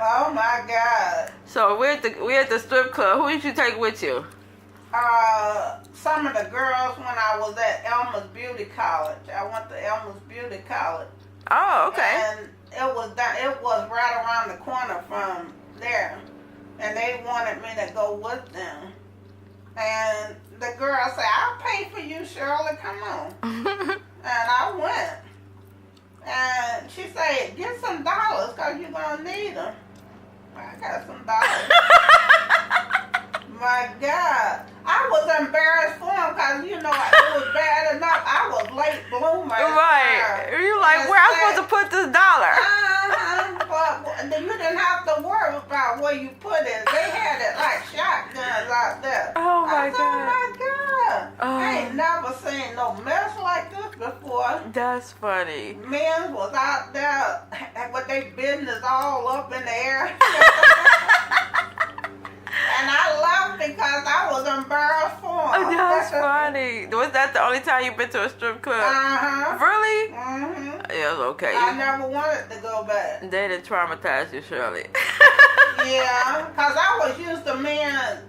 Oh my God. So we're at the strip club. Who did you take with you? Some of the girls when I was at Elmer's Beauty College. I went to Elmer's Beauty College. Oh, okay. And it was right around the corner from there. And they wanted me to go with them. And the girl said, "I'll pay for you, Shirley. Come on." And I went. And she said, "Get some dollars because you're going to need them." I got some dollars. My God. I was embarrassed for him because, it was bad enough. I was late bloomer. Right. You're like, where am I supposed to put this dollar? But you didn't have to worry about where you put it. They had it like shotguns out there. Oh, my God. Oh, my God. I ain't never seen no mess like this before. That's funny. Men was out there with their business all up in the air. And I laughed because I was embarrassed for him. Oh, that's funny. Was that the only time you've been to a strip club? Uh-huh. Really? Mm-hmm. Yeah, okay. I never wanted to go back. They didn't traumatize you, Shirley. Yeah, because I was used to men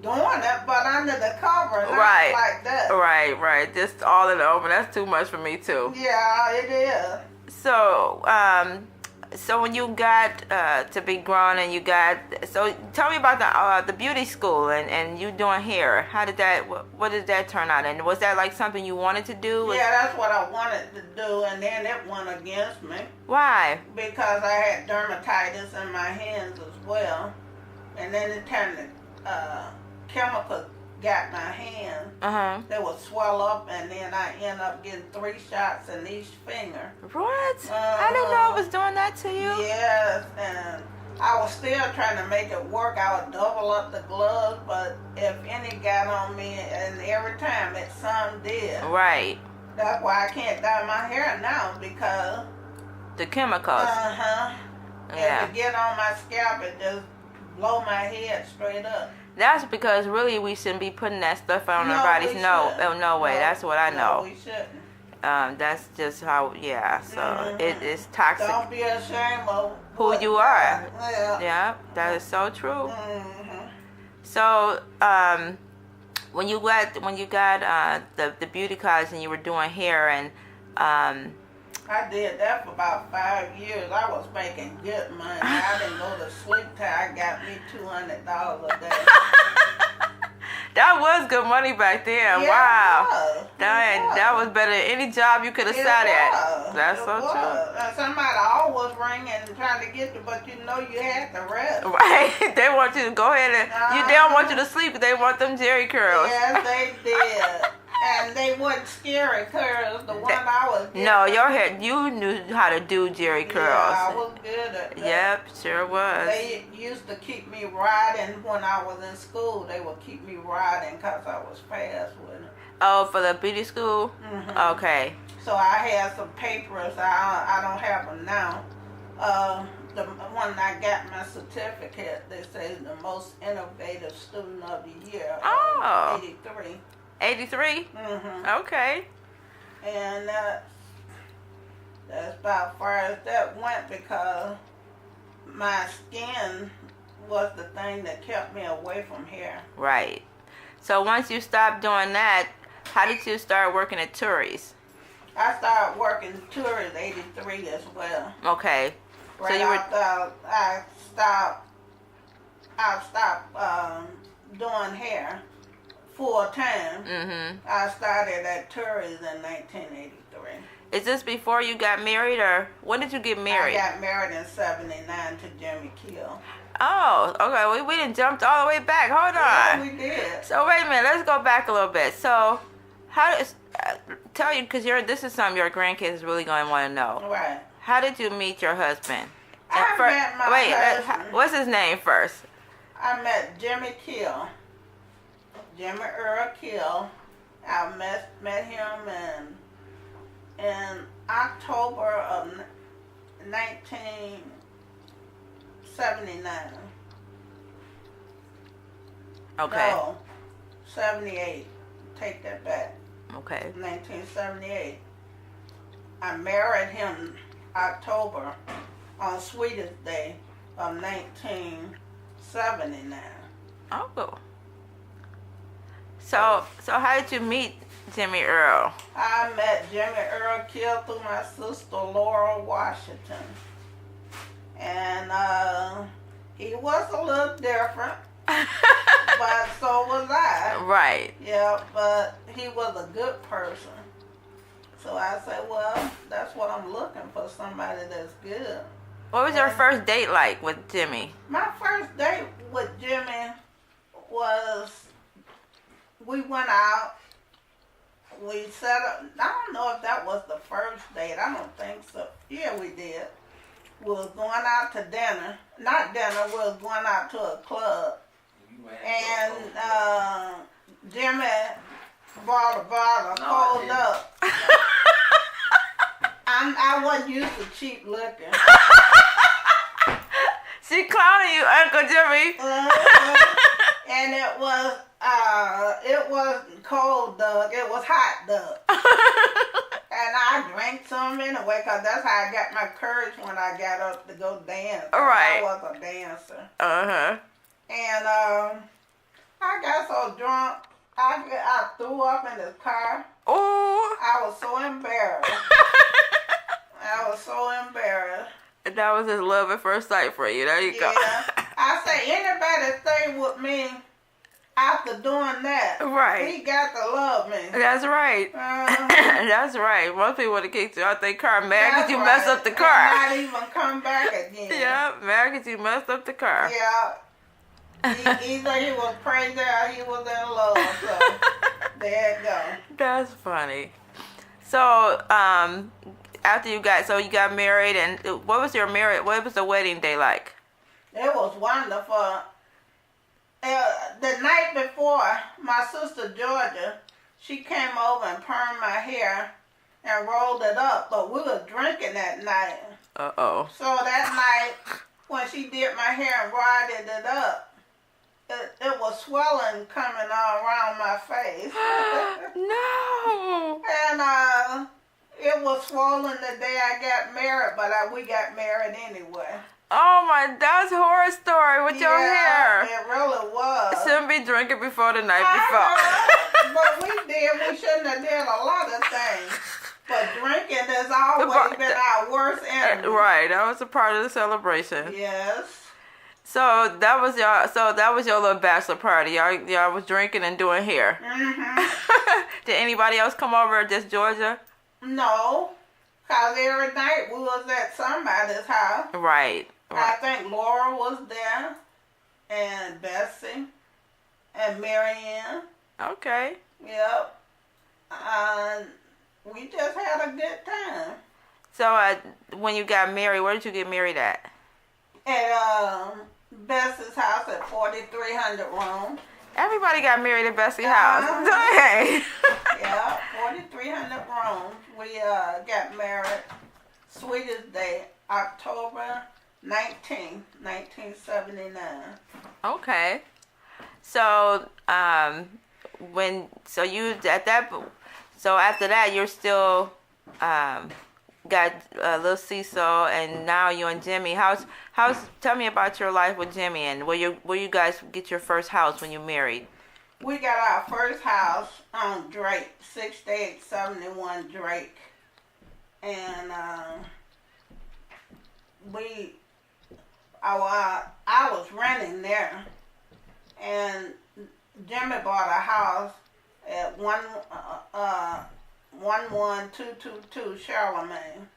doing it, but under the cover, not like that. Right. Just all in the open. That's too much for me, too. Yeah, it is. So, so when you got to be grown and so tell me about the beauty school and you doing hair. How did that, what did that turn out? And was that like something you wanted to do? Yeah, that's what I wanted to do, and then it went against me. Why? Because I had dermatitis in my hands as well, and then it turned to chemical got my hand. They would swell up, and then I end up getting 3 shots in each finger. What? I didn't know it was doing that to you. Yes, and I was still trying to make it work. I would double up the gloves, but if any got on me, and every time some did. Right. That's why I can't dye my hair now, because the chemicals. Yeah. And to get on my scalp, it just blow my head straight up. That's because really we shouldn't be putting that stuff on our bodies. No way. That's what I know. No, we shouldn't. That's just how, so it is toxic. Don't be ashamed of who you are. Yeah, that is so true. So, when you got the beauty college and you were doing hair and I did that for about 5 years. I was making good money. I didn't go to sleep till I got me $200 a day. That was good money back then. Yeah, wow. It was. That was better than any job you could have sat at. That's so true. Somebody always ringing and trying to get you, but you had the rest. Right. They want you to go ahead and they don't want you to sleep. They want them Jerry curls. Yes, they did. And they wasn't scary curls. The one I was getting. No, your hair, you knew how to do Jerry curls. Yeah, I was good at that. Yep, sure was. They used to keep me riding when I was in school. They would keep me riding because I was fast with it. Oh, for the beauty school? Okay. So I had some papers. I don't have them now. When I got my certificate, they say the most innovative student of the year. 83. 83? Okay. And that's about as far as that went, because my skin was the thing that kept me away from hair. Right. So once you stopped doing that, how did you start working at Tourie's? I started working Tourie's 83 as well. Okay. Right, so you were. I stopped doing hair full time. I started at Tourie's in 1983. Is this before you got married, or when did you get married? I got married in 79 to Jimmy Kill. Oh, okay. We didn't jumped all the way back. Hold on. Yeah, we did. So wait a minute. Let's go back a little bit. So, how does tell you, because this is something your grandkids is really going to want to know. Right. How did you meet your husband? Met my husband. What's his name first? I met Jimmy Kill. Jimmy Earl Kill. I met him in October of 1979. Okay. No, 78. Take that back. Okay. 1978. I married him October on Sweetest Day of 1979. Oh. So how did you meet Jimmy Earl? I met Jimmy Earl killed through my sister Laura Washington. And he was a little different, but so was I. Right. Yeah, but he was a good person. So I said, well, that's what I'm looking for, somebody that's good. What was your first date like with Jimmy? My first date with Jimmy was, we went out, we set up, I don't know if that was the first date, I don't think so. Yeah, we did. We was going out to dinner, not dinner, we was going out to a club. And Jimmy bought a bottle, cold up. I wasn't used to cheap liquor. She clowning you, Uncle Jimmy. And it wasn't cold Doug, it was hot Doug. And I drank some anyway, because that's how I got my courage when I got up to go dance. Right. I was a dancer. Uh-huh. And I got so drunk, I threw up in his car. Oh. I was so embarrassed. I was so embarrassed. That was his love at first sight for you. There you go. Yeah. I say, anybody stay with me after doing that, Right. he got to love me. That's right. That's right. Most people would have kicked you out their car mad because you messed up the car. And not even come back again. Yeah, mad because you messed up the car. Yeah. Either he was crazy or he was in love. So there you go. That's funny. So, after you got married, and what was the wedding day like? It was wonderful. The night before, my sister Georgia, she came over and permed my hair and rolled it up, but we were drinking that night. Uh-oh. So that night, when she did my hair and roided it up, it was swelling coming all around my face. No. And it was swollen the day I got married, but we got married anyway. Oh my, that's a horror story with your hair. It really was. Shouldn't be drinking before the night before. But we shouldn't have did a lot of things. But drinking has always been our worst enemy. Right, that was a part of the celebration. Yes. So that was your little bachelor party. Y'all was drinking and doing hair. Mm-hmm. Did anybody else come over? Just Georgia? No, cause every night we was at somebody's house. Right. I think Laura was there, and Bessie, and Marianne. Okay. Yep. We just had a good time. So when you got married, where did you get married at? At Bessie's house at 4300 room. Everybody got married at Bessie's house. Dang. Yeah, 4300 room. We got married, sweetest day, October 19, 1979. Okay. So after that you're still got little Cecil, and now you and Jimmy. Tell me about your life with Jimmy, and where you guys get your first house when you married? We got our first house on Drake, 6871 Drake, and I was renting there, and Jimmy bought a house at 11222 Charlemagne,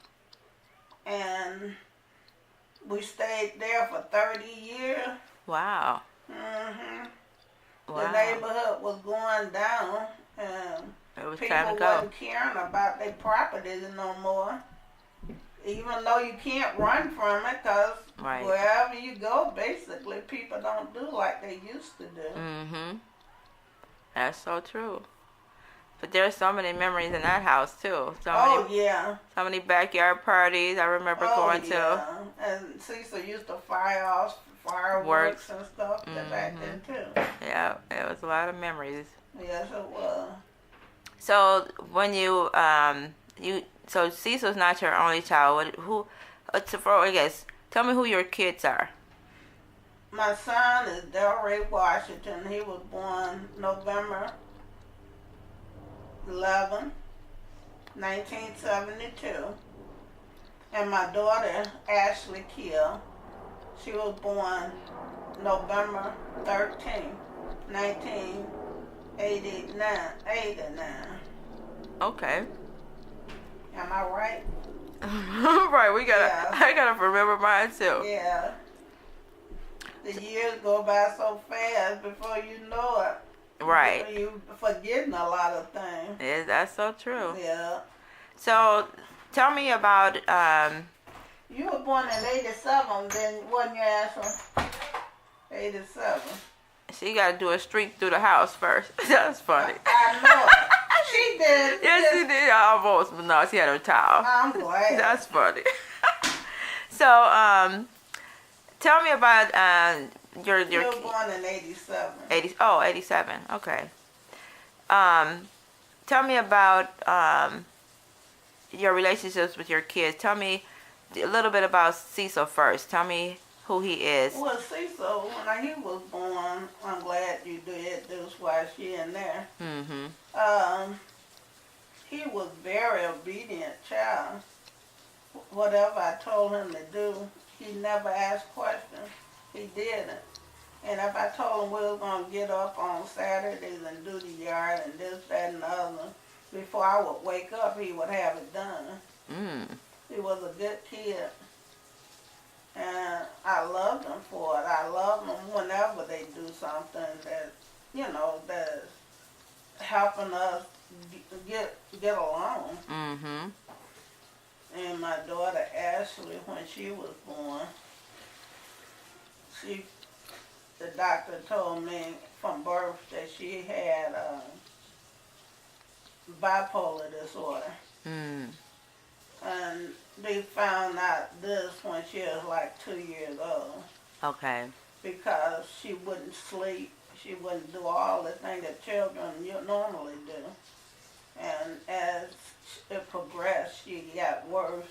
and we stayed there for 30 years. Wow. Mhm. Wow. The neighborhood was going down, and It was people time to go. wasn't caring about their properties no more. Even though you can't run from it, because Right. wherever you go, basically, people don't do like they used to do. Mm-hmm. That's so true. But there's so many memories in that house too. Yeah. So many backyard parties I remember going to. And Cecil used to fire off fireworks and stuff back then too. Yeah, it was a lot of memories. Yes, it was. So when so Cecil's not your only child. Tell me who your kids are. My son is Delray Washington. He was born November 11, 1972. And my daughter, Ashley Keel, she was born November 13, 1989. Okay. Am I right? Right, I gotta remember mine too. Yeah. The years go by so fast before you know it. Right. You forgetting a lot of things. Yeah, that's so true. Yeah. So, tell me about, You were born in 87, then wasn't you, Ashley? 87. so you gotta do a streak through the house first. That's funny. I know it. She did. Yes, she did almost, but no, she had her towel. I'm glad. That's funny. So, tell me about your. You were born in 87. 87. Okay. Tell me about your relationships with your kids. Tell me a little bit about Cecil first. Tell me who he is. Well, Cecil, when he was born, I'm glad you did. That's why she in there. Mm-hmm. He was very obedient child. Whatever I told him to do, he never asked questions. He did it. And if I told him we were going to get up on Saturdays and do the yard and this, that, and the other, before I would wake up, he would have it done. Mm. He was a good kid. And I loved him for it. I love them whenever they do something that, that's helping us get along. Mm-hmm. And my daughter Ashley, when she was born, the doctor told me from birth that she had bipolar disorder. Mm. And they found out this when she was like 2 years old. Okay. Because she wouldn't sleep. She wouldn't do all the things that children normally do. And as it progressed, she got worse.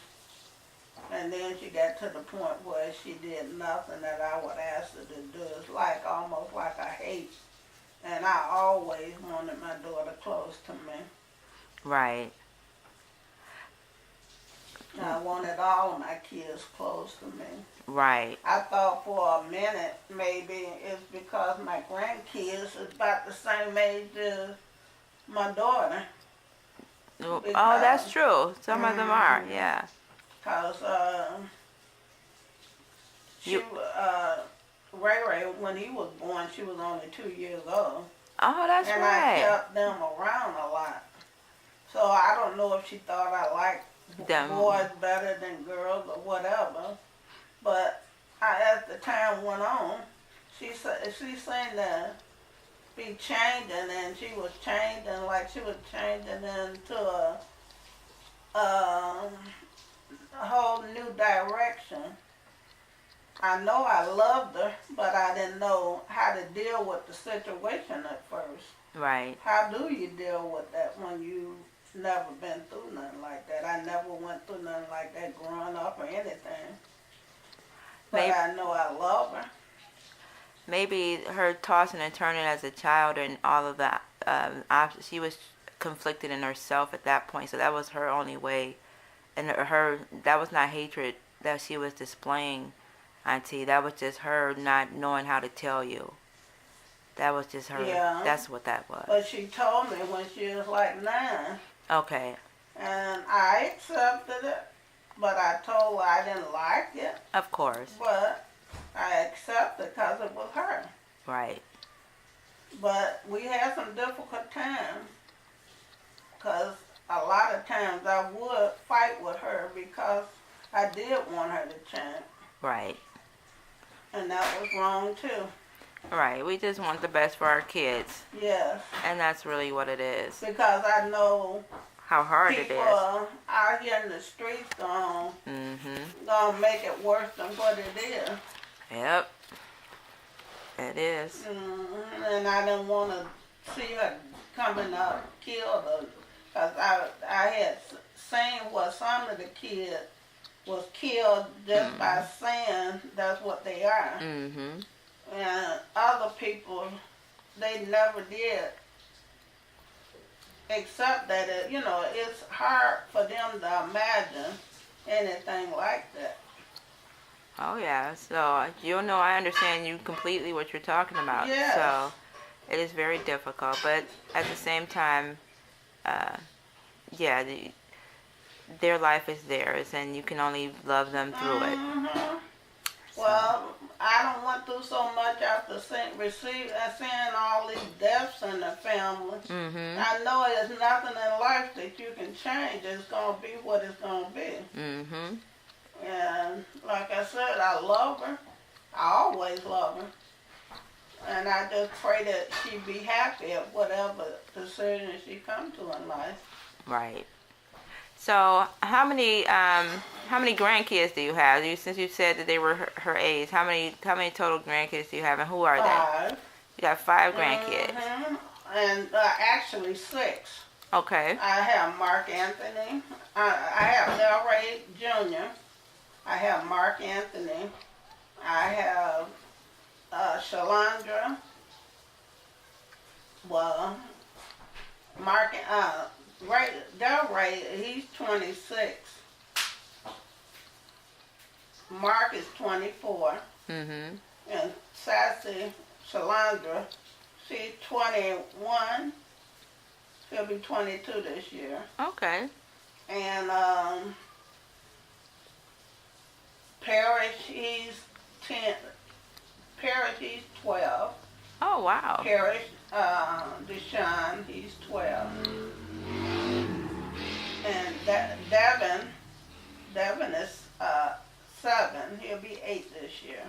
And then she got to the point where she did nothing that I would ask her to do. It's like almost like a hate. And I always wanted my daughter close to me. Right. I wanted all of my kids close to me. Right. I thought for a minute maybe it's because my grandkids is about the same age as my daughter. Oh, that's true. Some of them are, yeah. Because Ray Ray, when he was born, she was only 2 years old. Oh, that's and right. I kept them around a lot. So I don't know if she thought I liked boys better than girls or whatever. But as the time went on, she seemed to be changing, and she was changing like she was changing into a whole new direction. I know I loved her, but I didn't know how to deal with the situation at first. Right. How do you deal with that when you've never been through nothing like that? I never went through nothing like that growing up or anything. But I know I love her. Maybe her tossing and turning as a child and all of that, she was conflicted in herself at that point, so that was her only way. And that was not hatred that she was displaying, Auntie. That was just her not knowing how to tell you. That was just her. Yeah. That's what that was. But she told me when she was like 9. Okay. And I accepted it, but I told her I didn't like it. Of course. But I accepted it because it was her. Right. But we had some difficult times because a lot of times I would fight with her because I did want her to change. Right. And that was wrong too. Right. We just want the best for our kids. Yes. And that's really what it is. Because I know how hard it is. People out here in the streets gonna make it worse than what it is. Yep. It is. And I didn't want to see her coming up killed her. Because I had seen what some of the kids was killed just by saying that's what they are. And other people, they never did, except that it's hard for them to imagine anything like that. Oh yeah. So I understand you completely what you're talking about. Yes. So it is very difficult, but at the same time, yeah, their life is theirs, and you can only love them through it. Mm-hmm. So. Well, I don't went through so much after seeing all these deaths in the family. Mhm. I know there's nothing in life that you can change. It's gonna be what it's gonna be. Mhm. And like I said, I love her. I always love her. And I just pray that she be happy at whatever decision she come to in life. Right. So, how many grandkids do you have? Since you said that they were her age, how many total grandkids do you have, and who are they? 5. You got 5 grandkids. Mm-hmm. And actually 6. Okay. I have Mark Anthony. I have Delray Jr. I have Mark Anthony. I have Shalandra. Well, Mark, Delray, he's 26. Mark is 24. Mhm. And Sassy Shalandra, she's 21. She'll be 22 this year. Okay. And Parrish, he's 10. Parrish, he's 12. Oh wow. Parrish, Deshaun, he's 12. And Devin is 7. He'll be 8 this year.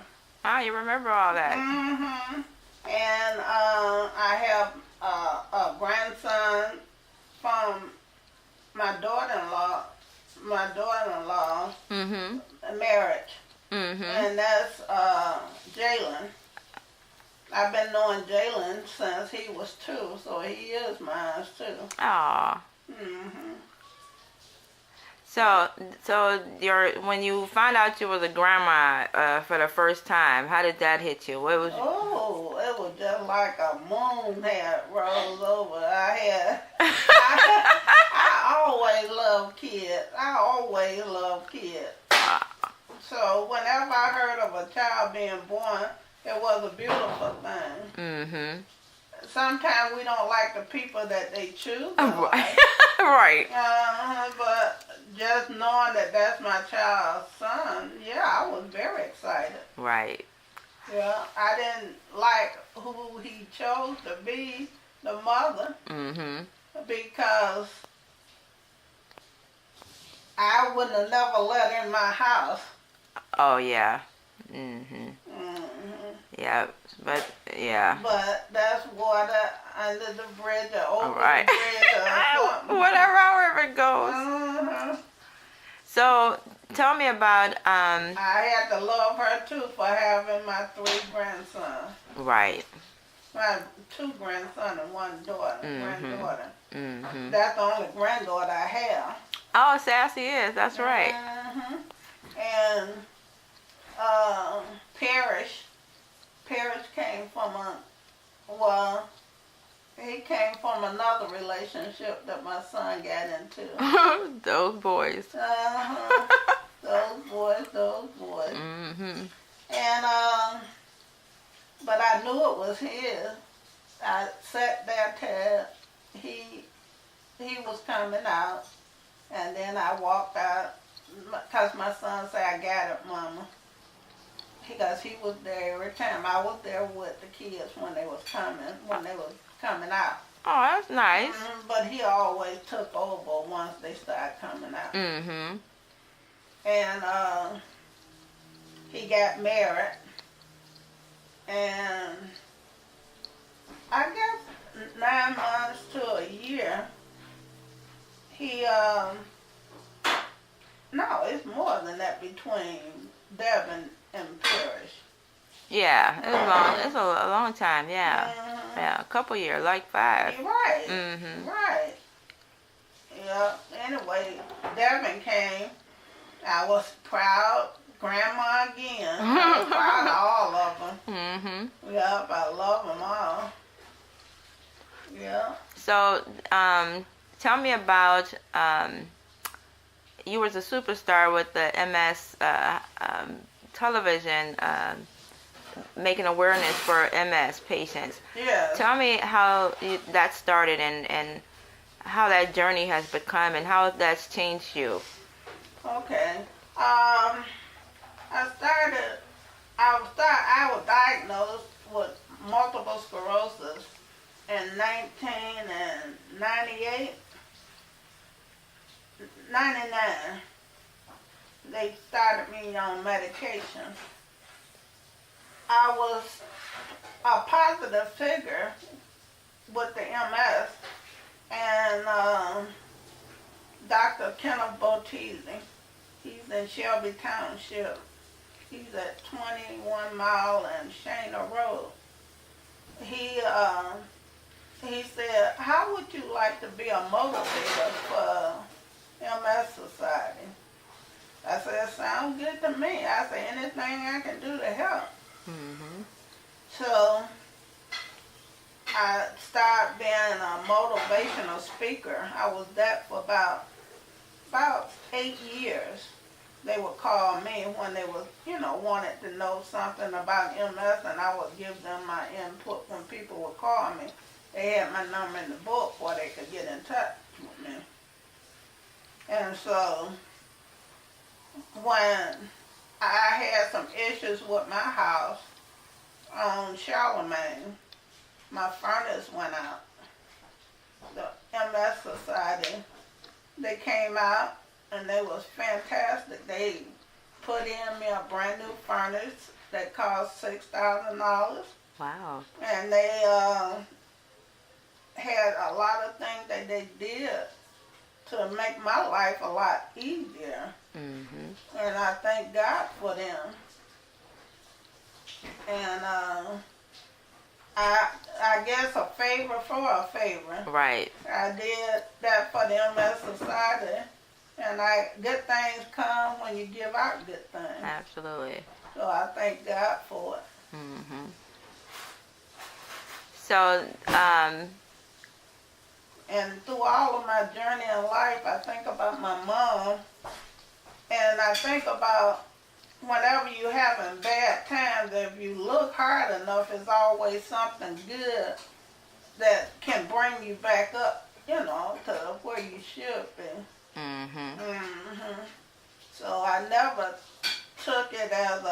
Ah, you remember all that. Mm-hmm. And I have a grandson from my daughter-in-law. Mhm. Marriage. Mhm. And that's Jalen. I've been knowing Jalen since he was 2, so he is mine too. Aw. Mhm. So when you found out you was a grandma for the first time, how did that hit you? What was? Oh, it was just like a moon had rose over. I always loved kids. So whenever I heard of a child being born, it was a beautiful thing. Mhm. Sometimes we don't like the people that they choose. Right. Right. But just knowing that that's my child's son, yeah, I was very excited. Right. Yeah, I didn't like who he chose to be the mother Mhm. because I wouldn't have never let her in my house. Oh yeah. Mhm. Yeah, but yeah. But that's water under the bridge or over Right. the bridge or something. Whatever, however it goes. Mhm. So tell me about I had to love her too for having my 3 grandsons. Right. My 2 grandsons and 1 daughter, granddaughter. Mhm. That's the only granddaughter I have. Oh, Sassy is. That's right. Mhm. And Parrish came from he came from another relationship that my son got into. Those boys. Those boys. Mhm. And but I knew it was his. I sat there till he was coming out, and then I walked out because my son said, "I got it, Mama." Because he was there every time. I was there with the kids when they was coming out. Oh, that's nice. But he always took over once they started coming out. Mhm. And he got married, and I guess 9 months to a year, he no, it's more than that between Devin and Parrish. Yeah, it's a long time. Yeah. Mhm. Yeah, a couple years, like 5. Right. Mhm. Right. Yeah. Anyway, Devin came. I was proud Grandma again. I'm proud of all of them. Mm-hmm. Yep, I love them all. Yeah. So, tell me about, you was a superstar with the MS television, making awareness for MS patients. Yes. Tell me how that started and how that journey has become and how that's changed you. Okay. I was diagnosed with multiple sclerosis in 1998, 99. They started me on medication. I was a positive figure with the MS, and Dr. Kenneth Botese, he's in Shelby Township. He's at 21 Mile and Shana Road. He said, how would you like to be a motivator for MS Society? I said, sounds good to me. I said, anything I can do to help. Mm-hmm. So I started being a motivational speaker. I was that for about 8 years. They would call me when they was, wanted to know something about MS, and I would give them my input when people would call me. They had my number in the book where they could get in touch with me. And so when I had some issues with my house on Charlemagne, my furnace went out. The MS Society, they came out and they was fantastic. They put in me a brand new furnace that cost $6,000. Wow. And they had a lot of things that they did to make my life a lot easier. Mm-hmm. And I thank God for them. And I guess a favor for a favor. Right. I did that for the MS Society. And good things come when you give out good things. Absolutely. So I thank God for it. Mm-hmm. So, and through all of my journey in life, I think about my mom, and I think about whenever you're having bad times, if you look hard enough, there's always something good that can bring you back up, to where you should be. mm-hmm. Mm-hmm. So I never took it as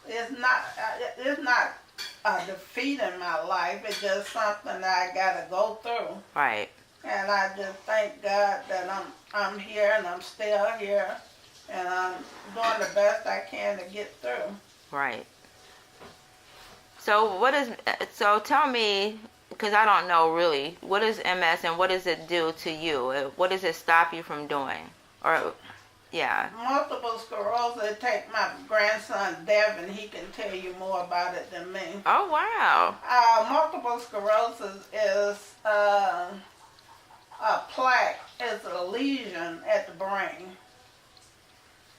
it's not a defeat in my life. It's just something that I gotta go through. Right. And I just thank God that I'm here and I'm still here, and I'm doing the best I can to get through. Right. So tell me, because I don't know really, what is MS and what does it do to you? What does it stop you from doing? Or, yeah. Multiple sclerosis, take my grandson Devin, he can tell you more about it than me. Oh, wow. Multiple sclerosis is a plaque, it's a lesion at the brain.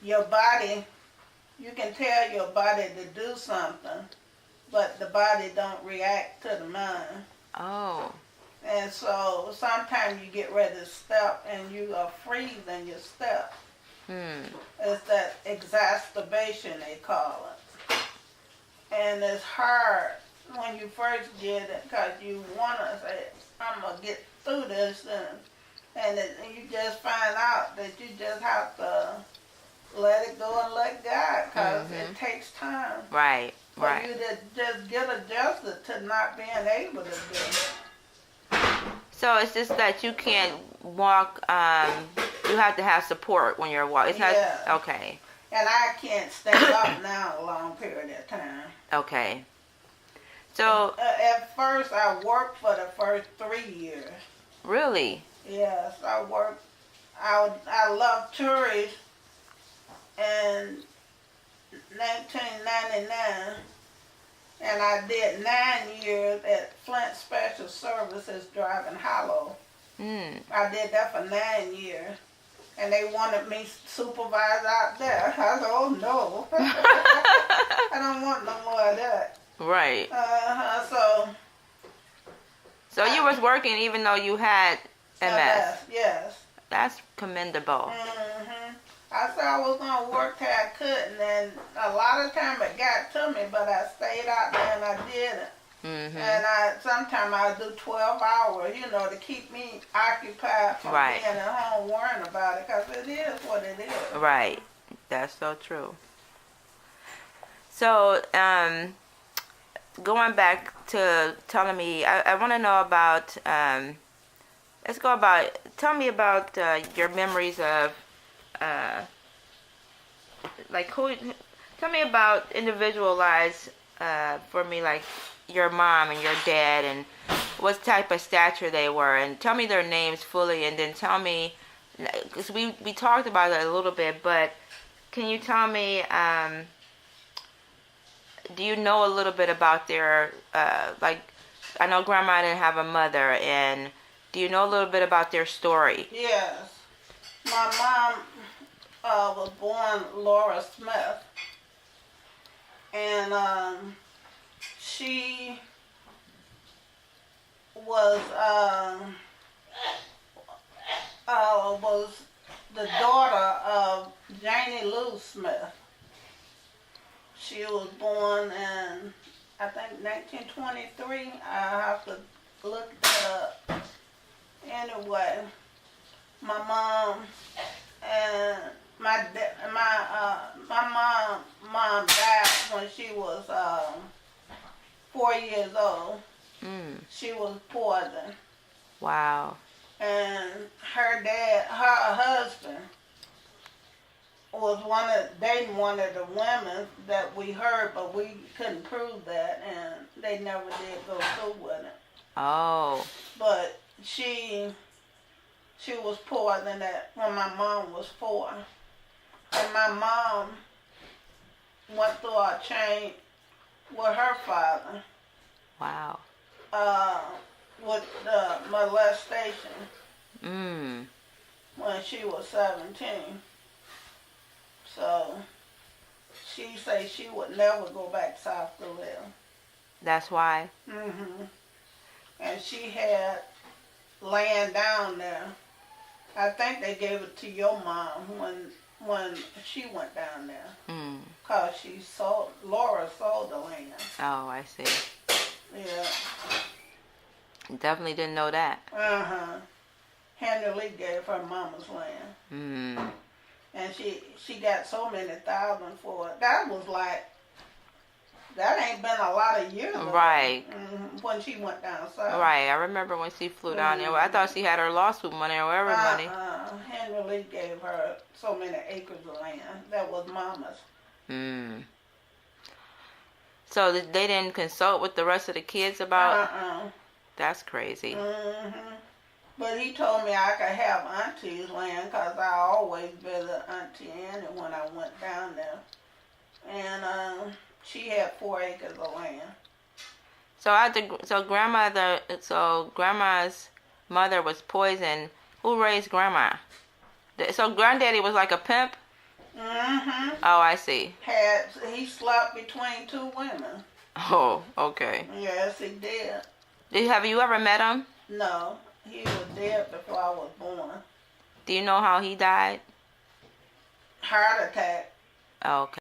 Your body, you can tell your body to do something, but the body don't react to the mind. Oh. And so sometimes you get ready to step and you are freeze in your step. It's that exacerbation they call it. And it's hard when you first get it because you want to say, I'm going to get through this. And you just find out that you just have to let it go and let God, because it takes time. Right. For you to just get adjusted to not being able to do it. So it's just that you can't walk, you have to have support when you're walking. Yeah. Okay. And I can't stand up now a long period of time. Okay. So. At first, I worked for the first 3 years. Really? Yes, I worked. I love tourists in 1999. And I did 9 years at Flint Special Services driving hollow. I did that for 9 years. and they wanted me supervisor out there. I said, oh no, I don't want no more of that. Right. So you was working even though you had MS. Yes. That's commendable. I said I was gonna work till I couldn't, and a lot of time it got to me, but I stayed out there and I did it. And sometimes I do 12 hours, to keep me occupied from being at home worrying about it, because it is what it is. Right. That's so true. So, going back to telling me, I want to know about, tell me about your memories of, tell me about individualized, for me, like your mom and your dad, and what type of stature they were, and tell me their names fully, and then tell me, because we talked about it a little bit, but can you tell me, do you know a little bit about their, I know Grandma didn't have a mother, and do you know a little bit about their story? Yes. My mom was born Laura Smith, and she was the daughter of Janie Lou Smith. She was born in, I think, 1923. I have to look that up. Anyway, my mom and my mom died when she was 4 years old. She was poisoned. Wow. And her husband was dating one of the women that we heard, but we couldn't prove that, and they never did go through with it. Oh. But she was poisoned when my mom was 4. And my mom went through a change with her father. Wow. With the molestation. When she was 17. So she said she would never go back south to live. That's why? And she had land down there. I think they gave it to your mom when she went down there. Because Laura sold the land. Oh, I see. Yeah. Definitely didn't know that. Henry Lee gave her mama's land. And she got so many thousand for it. That ain't been a lot of years ago. Right. When she went down south. Right. I remember when she flew down there. I thought she had her lawsuit money or whatever money. Henry Lee gave her so many acres of land. That was mama's. So they didn't consult with the rest of the kids about? That's crazy. But he told me I could have auntie's land, because I always visit Auntie Annie when I went down there. And she had 4 acres of land. So grandma's mother was poisoned. Who raised grandma? So granddaddy was like a pimp? Oh, I see. He slept between 2 women. Oh, okay. Yes, he did. Have you ever met him? No, he was dead before I was born. Do you know how he died? Heart attack. Oh, okay.